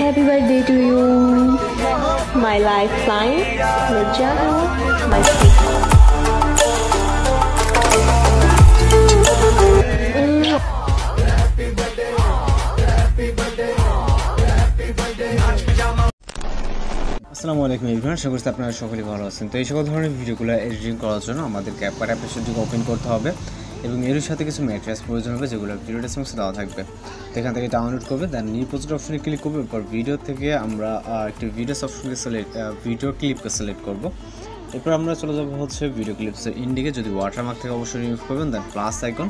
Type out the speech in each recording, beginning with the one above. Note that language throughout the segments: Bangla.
happy birthday to you, my lifeline, Nurjana, my sweetheart. আসসালামু আলাইকুম এভরিওয়ান, আশা করছি আপনারা সকলেই ভালো আছেন। তো এই সকল ধরনের ভিডিওগুলো এডিটিং করার জন্য আমাদের ক্যাপকাট অ্যাপ্লিকেশনটিকে ওপেন করতে হবে এবং এর সাথে কিছু ম্যাটেরিয়ালস প্রয়োজন হবে, যেগুলো ভিডিও ডেসক্রিপশনে দেওয়া থাকবে। তো এখান থেকে ডাউনলোড করবে, দেন নিউ প্রজেক্ট অপশনে ক্লিক করবে। এরপর ভিডিও থেকে আমরা একটি ভিডিওস অপশনকে ভিডিও ক্লিপকে সিলেক্ট করব। এরপর আমরা চলে যাবো হচ্ছে ভিডিও ক্লিপসের ইন্ডিকে, যদি ওয়াটারমার্ক থেকে অবশ্যই রিমুভ করবেন, দেন প্লাস আইকন।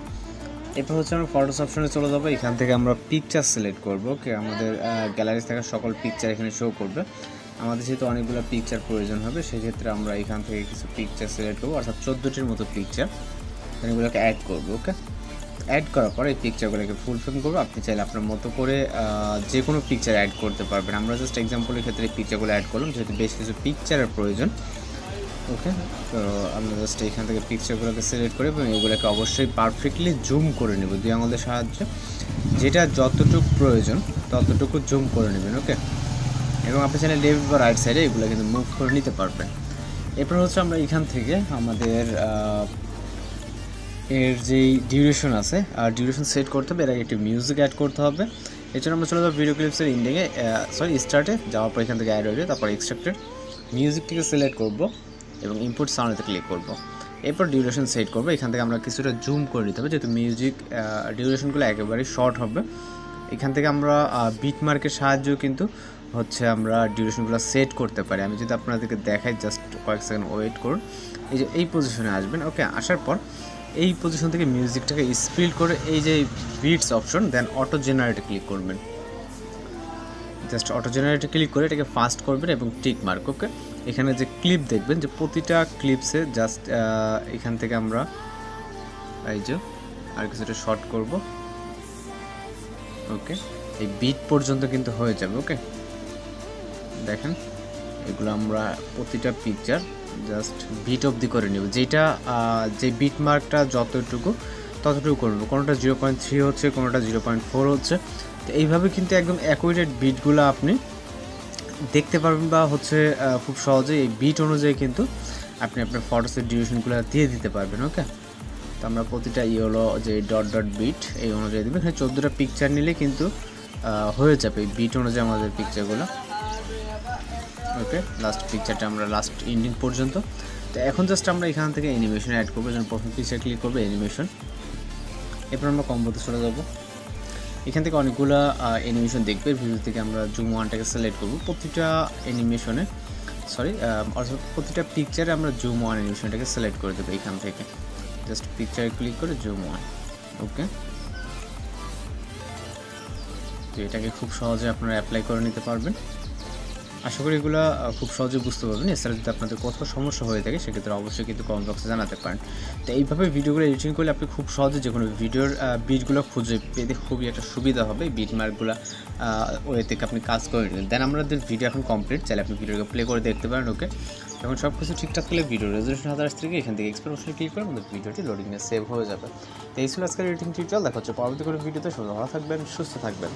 এরপর হচ্ছে আমরা ফটোস অপশনে চলে যাবো, এখান থেকে আমরা পিকচার সিলেক্ট করবো, কি আমাদের গ্যালারি থাকা সকল পিকচার এখানে শো করবে। আমাদের যেহেতু অনেকগুলো পিকচার প্রয়োজন হবে, সেক্ষেত্রে আমরা এখান থেকে কিছু পিকচার সিলেক্ট করবো, অর্থাৎ 14টির মতো পিকচার এগুলোকে অ্যাড করবো। ওকে, অ্যাড করার পর এই পিকচারগুলোকে ফুল ফ্রেম করবো। আপনি চাইলে আপনার মতো করে যে কোনো পিকচার অ্যাড করতে পারবেন। আমরা জাস্ট এক্সাম্পলের ক্ষেত্রে এই পিকচারগুলো অ্যাড করলাম, যেহেতু বেশ কিছু পিকচারের প্রয়োজন। ওকে, তো আমরা জাস্ট এখান থেকে পিকচারগুলোকে সিলেক্ট করে এবং এগুলোকে অবশ্যই পারফেক্টলি জুম করে নেব দুই আঙুলের সাহায্যে, যেটা যতটুকু প্রয়োজন ততটুকু জুম করে নেবেন। ওকে, এবং আপনি চাইলে লেফট বা রাইট সাইডে এগুলো কিন্তু মুভ করে নিতে পারবেন। এরপর হচ্ছে আমরা এখান থেকে আমাদের এর যেই ডিউরেশন আছে ডিউরেশন সেট করতে হবে, এর আগে একটি মিউজিক অ্যাড করতে হবে। এর জন্য আমরা চলে যাবো ভিডিও ক্লিপসের ইন্ডিংয়ে, স্টার্টে যাওয়ার পর এখান থেকে অ্যাড হয়ে তারপর এক্সট্রাক্টেড মিউজিকটিকে সিলেক্ট করব এবং ইনপুট সাউন্ডেতে ক্লিক করব। এরপর ডিউরেশন সেট করবো, এখান থেকে আমরা কিছুটা জুম করে নিতে হবে, যেহেতু মিউজিক ডিউরেশনগুলো একেবারেই শর্ট হবে। এখান থেকে আমরা বিট মার্কের সাহায্যেও কিন্তু হচ্ছে আমরা ডিউরেশনগুলো সেট করতে পারি। আমি যদি আপনাদেরকে দেখাই, জাস্ট কয়েক সেকেন্ড ওয়েট করুন। এই যে এই পজিশনে আসবেন। ওকে, আসার পর এই পজিশন থেকে মিউজিকটাকে স্পিড করে এই যে বিটস অপশন, দেন অটো জেনারেটে ক্লিক করবেন। জাস্ট অটো জেনারেটে ক্লিক করে এটাকে ফাস্ট করবেন এবং টিক মার্ক। ওকে, এখানে যে ক্লিপ দেখবেন, যে প্রতিটা ক্লিপসে জাস্ট এখান থেকে আমরা এই যে আর কিছুটা শর্ট করব। ওকে, এই বিট পর্যন্ত কিন্তু হয়ে যাবে। ওকে, দেখেন এগুলো আমরা প্রতিটা পিকচার জাস্ট বিট অবধি করে নেব, যেটা যে বিট মার্কটা যতটুকু ততটুকু করবো। কোনোটা 0.3 হচ্ছে, কোনোটা 0.4 হচ্ছে। তো এইভাবে কিন্তু একদম অ্যাকুরেট বিটগুলো আপনি দেখতে পারবেন, বা হচ্ছে খুব সহজে এই বিট অনুযায়ী কিন্তু আপনি আপনার ফটোসের ডিউরেশনগুলো দিয়ে দিতে পারবেন। ওকে, তো আমরা প্রতিটা ইয়েলো যে ডট ডট বিট এই অনুযায়ী দেবেন। এখানে 14টা পিকচার নিলে কিন্তু হয়ে যাবে এই বিট অনুযায়ী আমাদের পিকচারগুলো। ওকে, লাস্ট পিকচারটা আমরা লাস্ট এন্ডিং পর্যন্ত। তো এখন জাস্ট আমরা এখান থেকে অ্যানিমেশন অ্যাড করবো, যেমন প্রথম পিকচার ক্লিক করবো অ্যানিমেশন। এরপর আমরা কম্বোতে চলে যাবো, এখান থেকে অনেকগুলো অ্যানিমেশন দেখবে। ভিডিও থেকে আমরা জুম ওয়ানটাকে সিলেক্ট করবো, প্রতিটা অ্যানিমেশনে অর্থাৎ প্রতিটা পিকচারে আমরা জুম ওয়ান অ্যানিমেশনটাকে সিলেক্ট করে দেবো এখান থেকে। জাস্ট পিকচারে ক্লিক করে জুম ওয়ান। ওকে, তো এটাকে খুব সহজে আপনারা অ্যাপ্লাই করে নিতে পারবেন। আশা করি এগুলো খুব সহজে বুঝতে পারবেন। এছাড়া যদি আপনাদের কোথাও সমস্যা হয়ে থাকে, সেক্ষেত্রে অবশ্যই কিন্তু কমেন্ট বক্সে জানাতে পারেন। তো এইভাবে ভিডিওগুলো এডিটিং করলে আপনি খুব সহজে যে কোনো ভিডিওর বিটগুলো খুঁজে পেতে খুবই একটা সুবিধা হবে। বিট মার্কগুলো ওয়ে থেকে আপনি কাজ করে নেবেন। দেন আমাদের ভিডিও এখন কমপ্লিট, চাইলে আপনি ভিডিওকে প্লে করে দেখতে পারেন। ওকে, এখন সব কিছু ঠিকঠাক করলে ভিডিও রেজলিউশন 1080 থেকে এখান থেকে এক্সপোর্ট অপশনে ক্লিক করে আমাদের ভিডিওটি লোডিংয়ে সেভ হয়ে যাবে। তো এই ছিল আজকের এডিটিং টিউটোরিয়াল। দেখা হচ্ছে পরবর্তী কোনো ভিডিওতে। সবাই ভালো থাকবেন, সুস্থ থাকবেন।